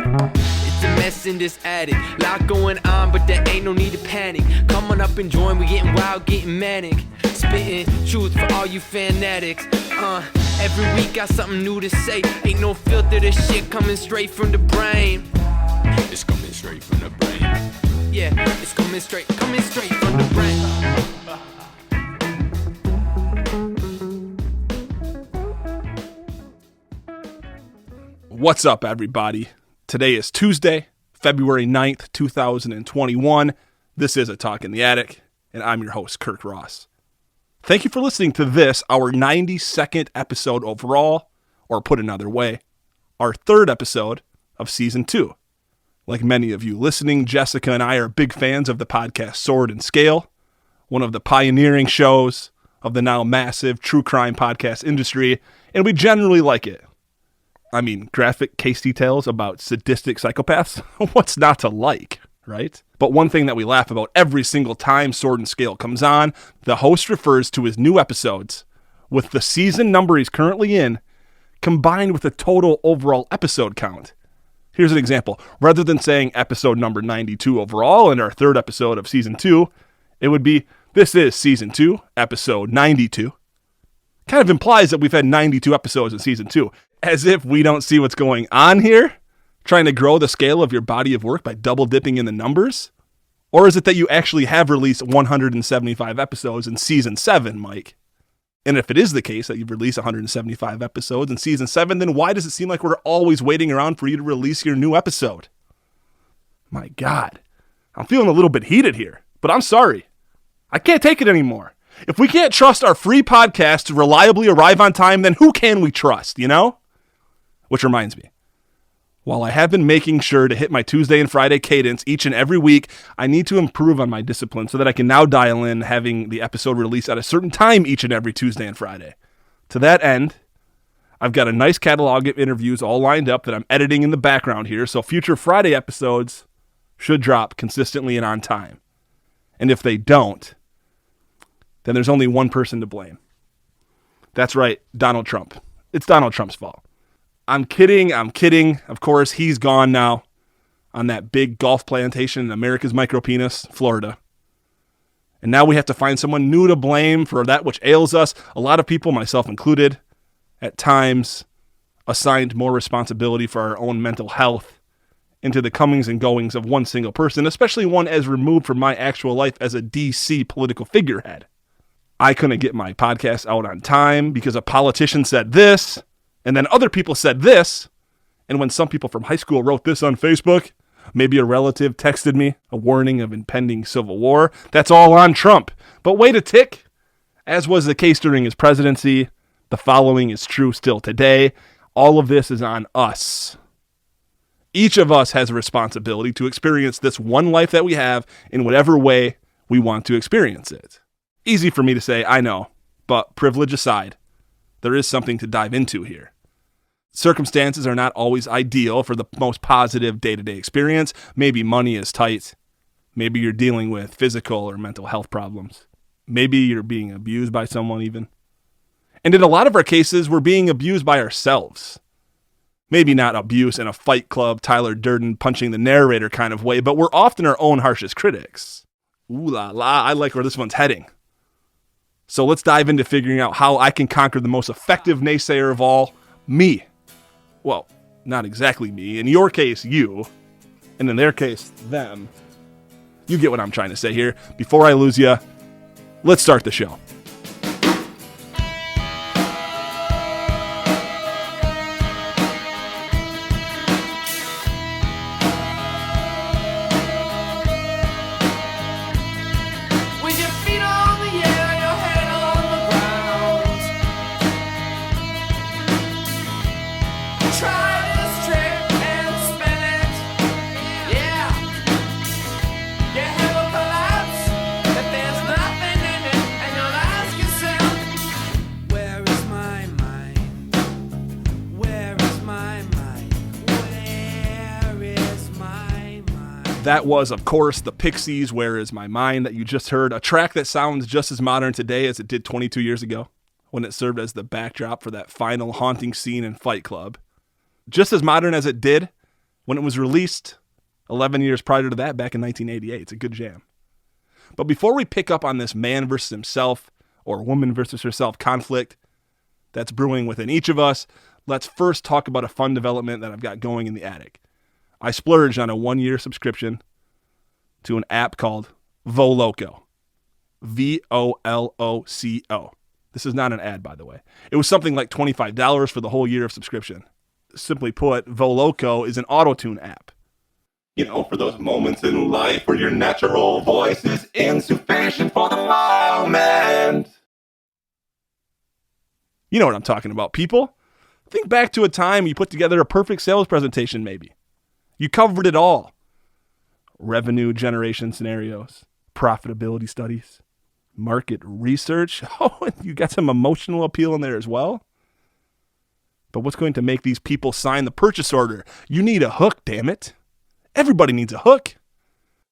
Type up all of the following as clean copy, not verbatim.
It's a mess in this attic. Lot going on, but there ain't no need to panic. Come on up and join, we getting wild, getting manic. Spitting truth for all you fanatics. Every week got something new to say. Ain't no filter, this shit coming straight from the brain. It's coming straight from the brain. Yeah, it's coming straight from the brain. What's up, everybody? Today is Tuesday, February 9th, 2021. This is A Talk in the Attic, and I'm your host, Kirk Ross. Thank you for listening to this, our 92nd episode overall, or put another way, our third episode of Season 2. Like many of you listening, Jessica and I are big fans of the podcast Sword and Scale, one of the pioneering shows of the now massive true crime podcast industry, and we generally like it. I mean, graphic case details about sadistic psychopaths, what's not to like, right? But one thing that we laugh about every single time Sword and Scale comes on, the host refers to his new episodes with the season number he's currently in, combined with the total overall episode count. Here's an example. Rather than saying episode number 92 overall and our third episode of season 2, it would be, this is season 2, episode 92. Kind of implies that we've had 92 episodes in season 2, as if we don't see what's going on here, trying to grow the scale of your body of work by double dipping in the numbers? Or is it that you actually have released 175 episodes in season 7, Mike? And if it is the case that you've released 175 episodes in season 7, then why does it seem like we're always waiting around for you to release your new episode? My God, I'm feeling a little bit heated here, but I'm sorry. I can't take it anymore. If we can't trust our free podcast to reliably arrive on time, then who can we trust, you know? Which reminds me, while I have been making sure to hit my Tuesday and Friday cadence each and every week, I need to improve on my discipline so that I can now dial in having the episode released at a certain time each and every Tuesday and Friday. To that end, I've got a nice catalog of interviews all lined up that I'm editing in the background here, so future Friday episodes should drop consistently and on time. And if they don't, then there's only one person to blame. That's right, Donald Trump. It's Donald Trump's fault. I'm kidding. Of course, he's gone now on that big golf plantation in America's micropenis, Florida. And now we have to find someone new to blame for that which ails us. A lot of people, myself included, at times assigned more responsibility for our own mental health into the comings and goings of one single person, especially one as removed from my actual life as a DC political figurehead. I couldn't get my podcast out on time because a politician said this, and then other people said this, and when some people from high school wrote this on Facebook, maybe a relative texted me a warning of impending civil war. That's all on Trump. But wait a tick. As was the case during his presidency, the following is true still today. All of this is on us. Each of us has a responsibility to experience this one life that we have in whatever way we want to experience it. Easy for me to say, I know, but privilege aside, there is something to dive into here. Circumstances are not always ideal for the most positive day-to-day experience. Maybe money is tight. Maybe you're dealing with physical or mental health problems. Maybe you're being abused by someone even. And in a lot of our cases, we're being abused by ourselves. Maybe not abuse in a Fight Club, Tyler Durden punching the narrator kind of way, but we're often our own harshest critics. Ooh la la, I like where this one's heading. So let's dive into figuring out how I can conquer the most effective naysayer of all, me. Well, not exactly me. In your case, you. And in their case, them. You get what I'm trying to say here. Before I lose you, let's start the show. That was, of course, the Pixies' Where Is My Mind that you just heard, a track that sounds just as modern today as it did 22 years ago when it served as the backdrop for that final haunting scene in Fight Club. Just as modern as it did when it was released 11 years prior to that, back in 1988. It's a good jam. But before we pick up on this man versus himself or woman versus herself conflict that's brewing within each of us, let's first talk about a fun development that I've got going in the attic. I splurged on a 1-year subscription to an app called Voloco. Voloco. This is not an ad, by the way. It was something like $25 for the whole year of subscription. Simply put, Voloco is an autotune app. You know, for those moments in life where your natural voice is insufficient for the moment. You know what I'm talking about, people. Think back to a time you put together a perfect sales presentation, maybe. You covered it all. Revenue generation scenarios, profitability studies, market research. Oh, and you got some emotional appeal in there as well. But what's going to make these people sign the purchase order? You need a hook, damn it. Everybody needs a hook.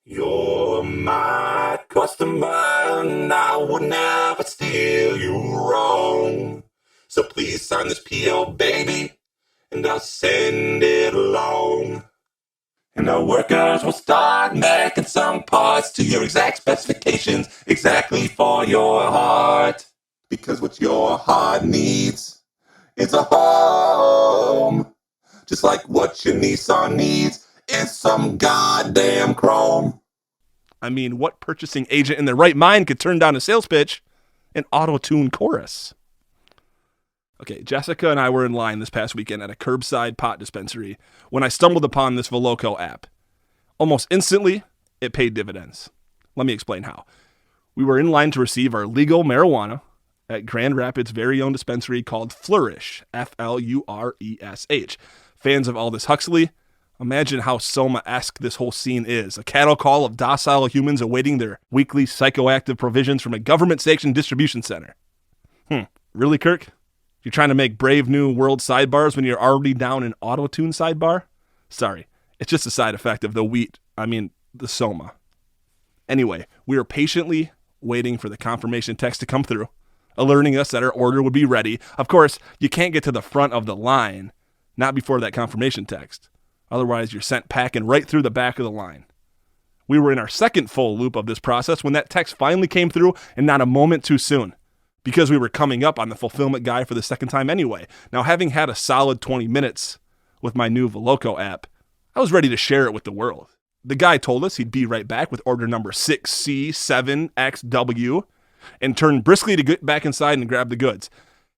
You're my customer, and I would never steer you wrong. So please sign this PO, baby, and I'll send it along. And our workers will start making some parts to your exact specifications, exactly for your heart. Because what your heart needs is a home. Just like what your Nissan needs is some goddamn chrome. I mean, what purchasing agent in their right mind could turn down a sales pitch and auto-tune chorus? Okay, Jessica and I were in line this past weekend at a curbside pot dispensary when I stumbled upon this Voloco app. Almost instantly, it paid dividends. Let me explain how. We were in line to receive our legal marijuana at Grand Rapids' very own dispensary called Flourish, F-L-U-R-E-S-H. Fans of Aldous Huxley, imagine how Soma-esque this whole scene is. A cattle call of docile humans awaiting their weekly psychoactive provisions from a government-sanctioned distribution center. Really, Kirk? You're trying to make brave new world sidebars when you're already down an auto-tune sidebar? Sorry, it's just a side effect of the Soma. Anyway, we were patiently waiting for the confirmation text to come through, alerting us that our order would be ready. Of course, you can't get to the front of the line, not before that confirmation text. Otherwise, you're sent packing right through the back of the line. We were in our second full loop of this process when that text finally came through, and not a moment too soon, because we were coming up on the fulfillment guy for the second time anyway. Now, having had a solid 20 minutes with my new Voloco app, I was ready to share it with the world. The guy told us he'd be right back with order number 6C7XW and turned briskly to get back inside and grab the goods.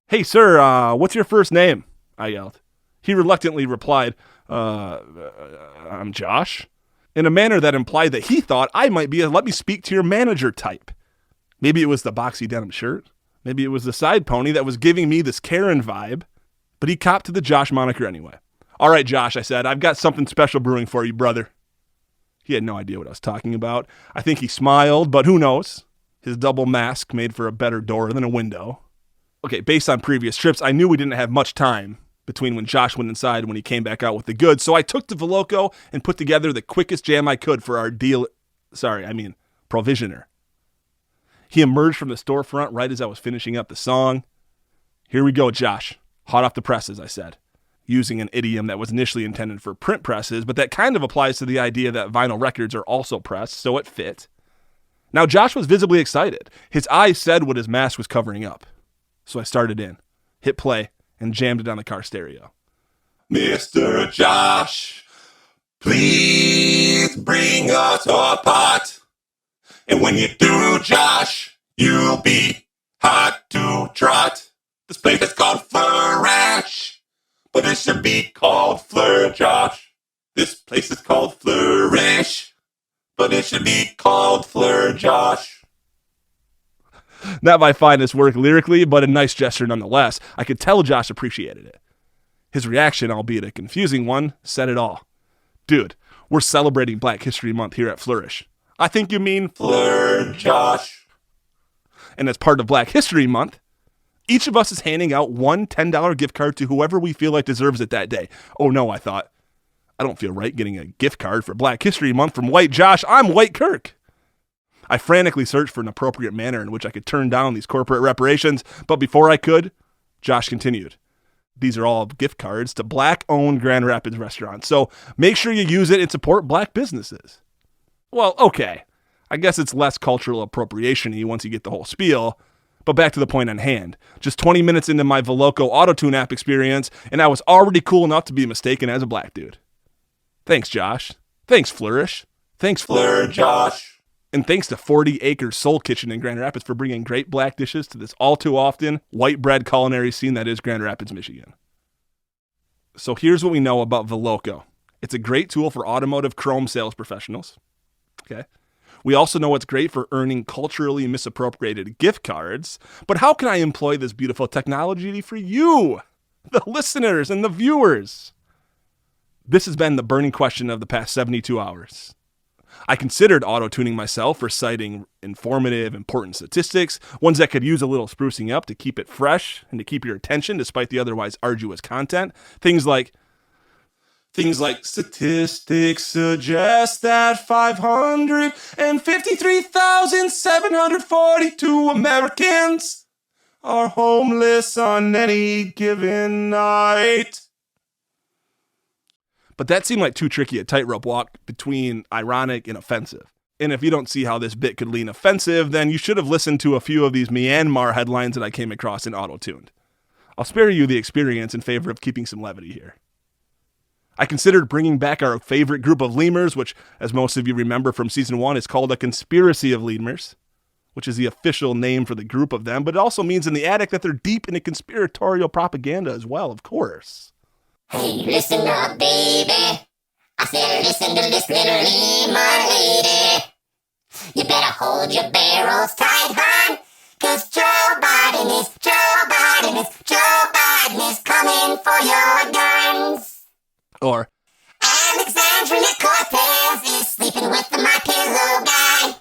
"Hey, sir, what's your first name?" I yelled. He reluctantly replied, I'm Josh, in a manner that implied that he thought I might be a let me speak to your manager type. Maybe it was the boxy denim shirt. Maybe it was the side pony that was giving me this Karen vibe, but he copped to the Josh moniker anyway. "All right, Josh," I said, "I've got something special brewing for you, brother." He had no idea what I was talking about. I think he smiled, but who knows? His double mask made for a better door than a window. Okay, based on previous trips, I knew we didn't have much time between when Josh went inside and when he came back out with the goods, so I took the Voloco and put together the quickest jam I could for our provisioner. He emerged from the storefront right as I was finishing up the song. "Here we go, Josh. Hot off the presses," I said, using an idiom that was initially intended for print presses, but that kind of applies to the idea that vinyl records are also pressed, so it fit. Now, Josh was visibly excited. His eyes said what his mask was covering up. So I started in, hit play, and jammed it on the car stereo. Mr. Josh, please bring us a pot. And when you do, Josh, you'll be hot to trot. This place is called Flourish, but it should be called Fleur, Josh. This place is called Flourish, but it should be called Fleur, Josh. Not my finest work lyrically, but a nice gesture nonetheless. I could tell Josh appreciated it. His reaction, albeit a confusing one, said it all. "Dude, we're celebrating Black History Month here at Flourish." "I think you mean Fleur, Josh." And as part of Black History Month, each of us is handing out one $10 gift card to whoever we feel like deserves it that day. Oh no, I thought. I don't feel right getting a gift card for Black History Month from White Josh. I'm White Kirk. I frantically searched for an appropriate manner in which I could turn down these corporate reparations, but before I could, Josh continued. These are all gift cards to Black-owned Grand Rapids restaurants. So make sure you use it and support Black businesses. Well, okay. I guess it's less cultural appropriation-y once you get the whole spiel. But back to the point on hand. Just 20 minutes into my Veloco autotune app experience, and I was already cool enough to be mistaken as a Black dude. Thanks, Josh. Thanks, Flourish. Thanks, Fleur Josh. And thanks to 40 Acre Soul Kitchen in Grand Rapids for bringing great Black dishes to this all too often white bread culinary scene that is Grand Rapids, Michigan. So here's what we know about Veloco. It's a great tool for automotive chrome sales professionals. Okay. We also know it's great for earning culturally misappropriated gift cards. But how can I employ this beautiful technology for you, the listeners and the viewers? This has been the burning question of the past 72 hours. I considered auto-tuning myself for citing informative, important statistics, ones that could use a little sprucing up to keep it fresh and to keep your attention despite the otherwise arduous content. Things like statistics suggest that 553,742 Americans are homeless on any given night. But that seemed like too tricky a tightrope walk between ironic and offensive. And if you don't see how this bit could lean offensive, then you should have listened to a few of these Myanmar headlines that I came across in Autotuned. I'll spare you the experience in favor of keeping some levity here. I considered bringing back our favorite group of lemurs, which, as most of you remember from Season 1, is called a conspiracy of lemurs, which is the official name for the group of them, but it also means in the attic that they're deep into conspiratorial propaganda as well, of course. Hey, listen up, baby. I said listen to this little lemur lady. You better hold your barrels tight, hon, 'cause Joe Biden is coming for your guns. Or, Alexandria Cortez is sleeping with my pillow guy.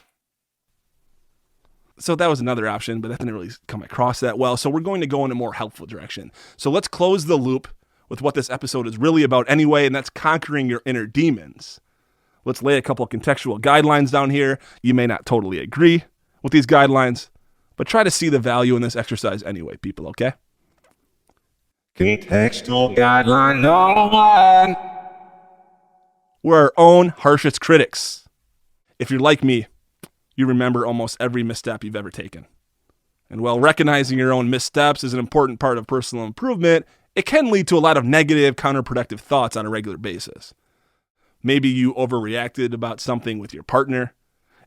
so that was another option, but that didn't really come across that well, so we're going to go in a more helpful direction. So let's close the loop with what this episode is really about anyway, and that's conquering your inner demons. Let's lay a couple of contextual guidelines down here. You may not totally agree with these guidelines, but try to see the value in this exercise anyway, people, okay? Contextual guideline number 1. We're our own harshest critics. If you're like me, you remember almost every misstep you've ever taken. And while recognizing your own missteps is an important part of personal improvement, it can lead to a lot of negative, counterproductive thoughts on a regular basis. Maybe you overreacted about something with your partner,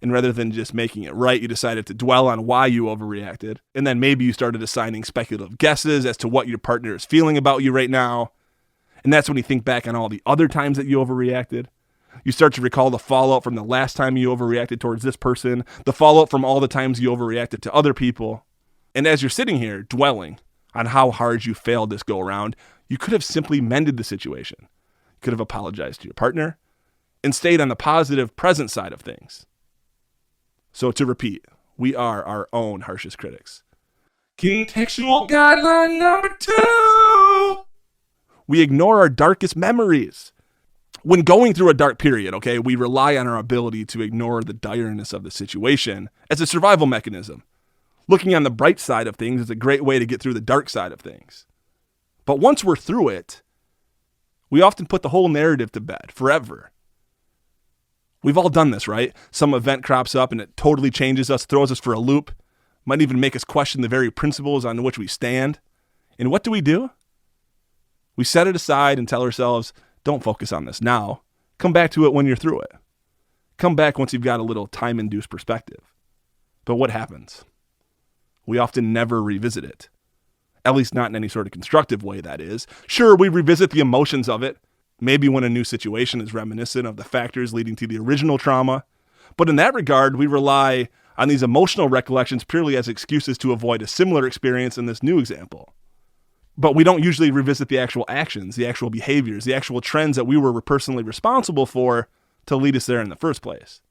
and rather than just making it right, you decided to dwell on why you overreacted. And then maybe you started assigning speculative guesses as to what your partner is feeling about you right now. And that's when you think back on all the other times that you overreacted. You start to recall the fallout from the last time you overreacted towards this person, the fallout from all the times you overreacted to other people. And as you're sitting here dwelling on how hard you failed this go around, you could have simply mended the situation. You could have apologized to your partner and stayed on the positive present side of things. So to repeat, we are our own harshest critics. Contextual guideline number 2. We ignore our darkest memories. When going through a dark period, okay, we rely on our ability to ignore the direness of the situation as a survival mechanism. Looking on the bright side of things is a great way to get through the dark side of things. But once we're through it, we often put the whole narrative to bed forever. We've all done this, right? Some event crops up and it totally changes us, throws us for a loop, might even make us question the very principles on which we stand. And what do? We set it aside and tell ourselves, don't focus on this now. Come back to it when you're through it. Come back once you've got a little time-induced perspective. But what happens? We often never revisit it. At least not in any sort of constructive way, that is. Sure, we revisit the emotions of it, maybe when a new situation is reminiscent of the factors leading to the original trauma. But in that regard, we rely on these emotional recollections purely as excuses to avoid a similar experience in this new example. But we don't usually revisit the actual actions, the actual behaviors, the actual trends that we were personally responsible for to lead us there in the first place.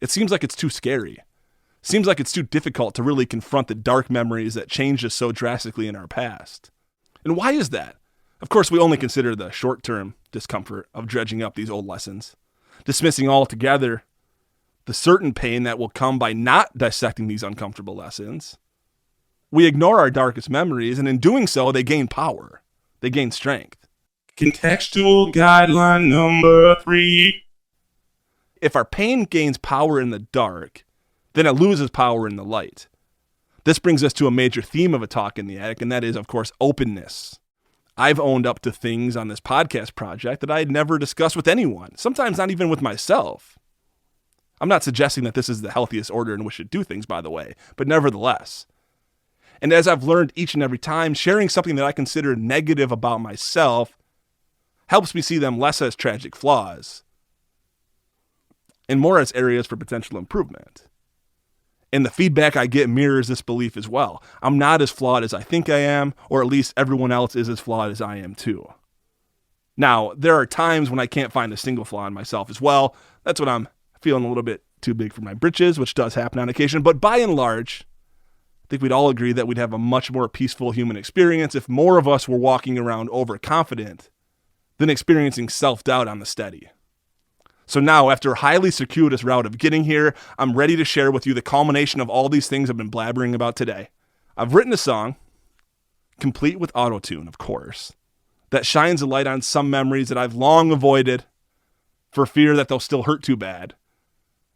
It seems like it's too scary. Seems like it's too difficult to really confront the dark memories that changed us so drastically in our past. And why is that? Of course, we only consider the short-term discomfort of dredging up these old lessons, dismissing altogether the certain pain that will come by not dissecting these uncomfortable lessons. We ignore our darkest memories, and in doing so, they gain power. they gain strength. Contextual guideline number 3. If our pain gains power in the dark, then it loses power in the light. This brings us to a major theme of A Talk in the Attic, and that is, of course, openness. I've owned up to things on this podcast project that I had never discussed with anyone, sometimes not even with myself. I'm not suggesting that this is the healthiest order in which to do things, by the way, but nevertheless. And as I've learned each and every time, sharing something that I consider negative about myself helps me see them less as tragic flaws and more as areas for potential improvement. And the feedback I get mirrors this belief as well. I'm not as flawed as I think I am, or at least everyone else is as flawed as I am too. Now, there are times when I can't find a single flaw in myself as well. That's when I'm feeling a little bit too big for my britches, which does happen on occasion. But by and large, I think we'd all agree that we'd have a much more peaceful human experience if more of us were walking around overconfident than experiencing self-doubt on the steady. So now, after a highly circuitous route of getting here, I'm ready to share with you the culmination of all these things I've been blabbering about today. I've written a song, complete with autotune, of course, that shines a light on some memories that I've long avoided for fear that they'll still hurt too bad.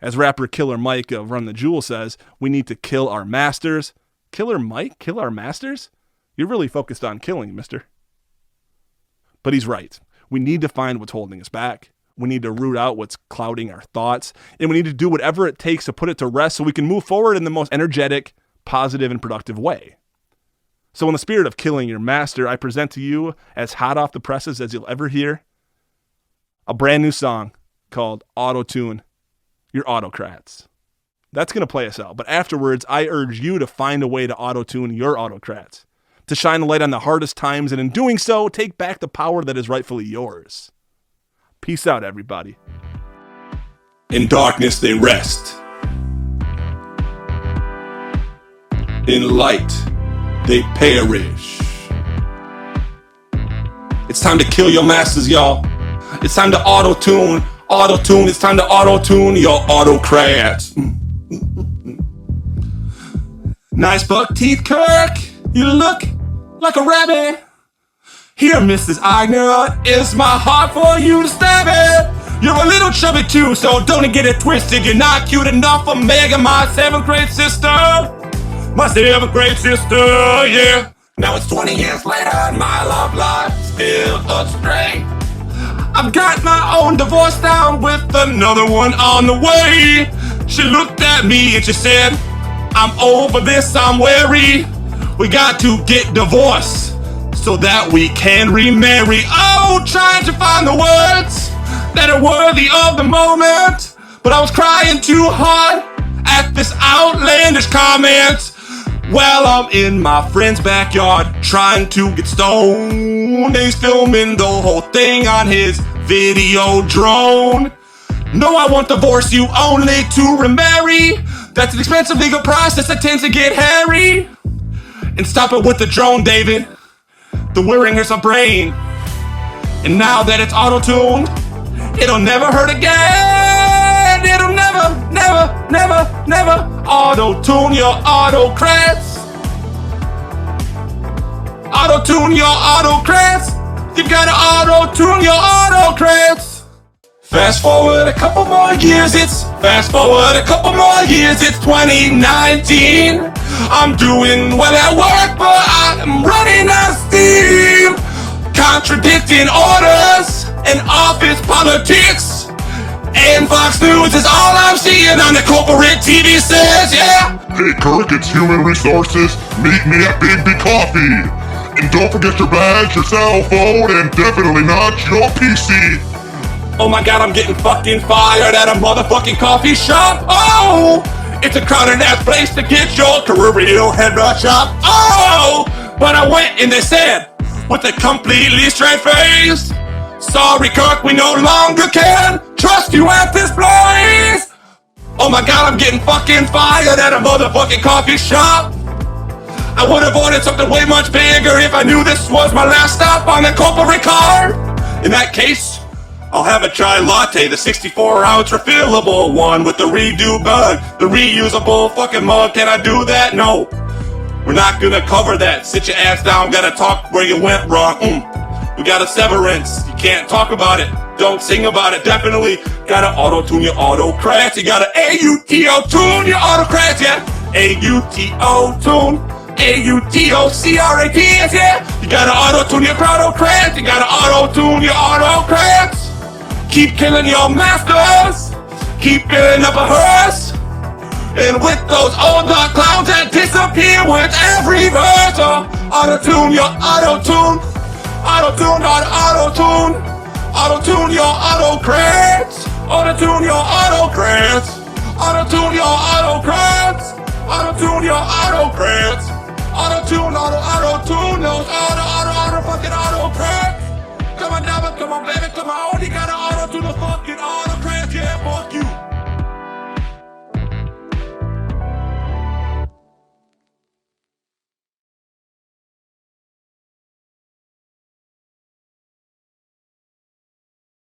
As rapper Killer Mike of Run the Jewel says, we need to kill our masters. Killer Mike? Kill our masters? You're really focused on killing, mister. But he's right. We need to find what's holding us back. We need to root out what's clouding our thoughts, and we need to do whatever it takes to put it to rest so we can move forward in the most energetic, positive, and productive way. So in the spirit of killing your master, I present to you, as hot off the presses as you'll ever hear, a brand new song called Autotune, your autocrats. That's going to play us out, but afterwards, I urge you to find a way to autotune your autocrats, to shine a light on the hardest times, and in doing so, take back the power that is rightfully yours. Peace out, everybody. In darkness they rest. In light they perish. It's time to kill your masters, y'all. It's time to auto-tune. Auto-tune. It's time to auto-tune your autocrats. Nice buck teeth, Kirk. You look like a rabbit. Here, Mrs. Agner, it's my heart for you to stab it. You're a little chubby too, so don't get it twisted. You're not cute enough for Megan, my 7th grade sister. My 7th grade sister, yeah. Now it's 20 years later and my love life still astray. I've got my own divorce down with another one on the way. She looked at me and she said, I'm over this, I'm wary. We got to get divorced so that we can remarry. Oh, trying to find the words that are worthy of the moment, but I was crying too hard at this outlandish comment. Well, I'm in my friend's backyard trying to get stoned. He's filming the whole thing on his video drone. No, I won't divorce you, only to remarry. That's an expensive legal process that tends to get hairy. And stop it with the drone, David. The whirring hurts my brain. And now that it's auto-tuned, it'll never hurt again. It'll never, never, never, never auto-tune your autocrats. Auto-tune your autocrats. You gotta auto-tune your autocrats. Fast forward a couple more years, it's 2019. I'm doing well at work, but I'm running out of steam. Contradicting orders and office politics. And Fox News is all I'm seeing on the corporate TV sets, yeah. Hey Kirk, it's Human Resources. Meet me at Big B Coffee. And don't forget your badge, your cell phone, and definitely not your PC. Oh my god, I'm getting fucking fired at a motherfucking coffee shop. Oh! It's a crowded ass place to get your career head rush up. Oh! But I went and they said, with a completely straight face, sorry Kirk, we no longer can trust you at this place. Oh my god, I'm getting fucking fired at a motherfucking coffee shop. I would have ordered something way much bigger if I knew this was my last stop on the corporate card. In that case, I'll have a chai latte, the 64-ounce refillable one with the redo bug, the reusable fucking mug. Can I do that? No. We're not gonna cover that. Sit your ass down, gotta talk where you went wrong. We got a severance, you can't talk about it, don't sing about it. Definitely gotta auto-tune your autocrats. You gotta AUTO-tune your autocrats, yeah. AUTO-tune, AUTOCRATs, yeah. You gotta auto-tune your autocrats, you gotta auto-tune your autocrats. Keep killing your masters, keep building up a hearse. And with those old dark clowns that disappear with every verse, auto-tune your auto-tune, auto-tune, auto-tune, auto-tune your autocrats, auto-tune your autocrats, auto-tune your autocrats, auto-tune your autocrats, auto-tune, auto-tune those auto-fucking autocrats. Come on, Dabba, come on, baby, come on.